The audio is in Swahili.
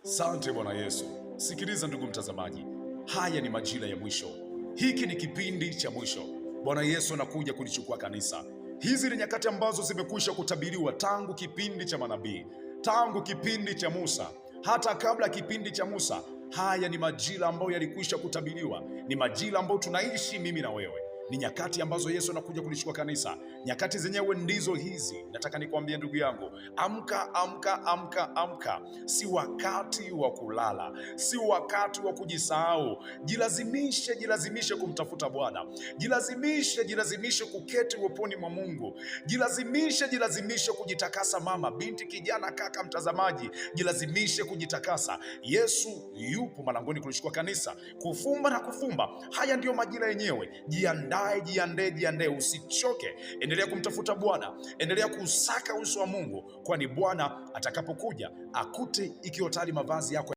Sante Bwana Yesu. Sikiliza ndugu mtazamaji, haya ni majira ya mwisho. Hiki ni kipindi cha mwisho. Bwana Yesu anakuja kulichukua kanisa. Hizi ni nyakati ambazo zimekwisha kutabiriwa tangu kipindi cha manabii, tangu kipindi cha Musa, hata kabla kipindi cha Musa. Haya ni majira ambayo yalikwisha kutabiriwa, ni majira ambayo tunaishi mimi na wewe. Ni nyakati ambazo Yesu anakuja kulichukua kanisa. Nyakati zenyewe ndizo hizi. Nataka nikwambie ndugu yangu, amka, amka, amka, amka. Si wakati wa kulala, si wakati wa kujisahau. Jilazimishe kumtafuta Bwana. Jilazimishe kuketi uweponi mwa Mungu. Jilazimishe kujitakasa, mama, binti, kijana, kaka, mtazamaji. Jilazimishe kujitakasa. Yesu yupo malangoni kulichukua kanisa, kufumba na kufumba. Haya ndiyo majira yenyewe. Jiandae, usichoke. Endelea kumtafuta Bwana, endelea kusaka uso wa Mungu, kwani Bwana atakapokuja akute ikiwa tayari mavazi yako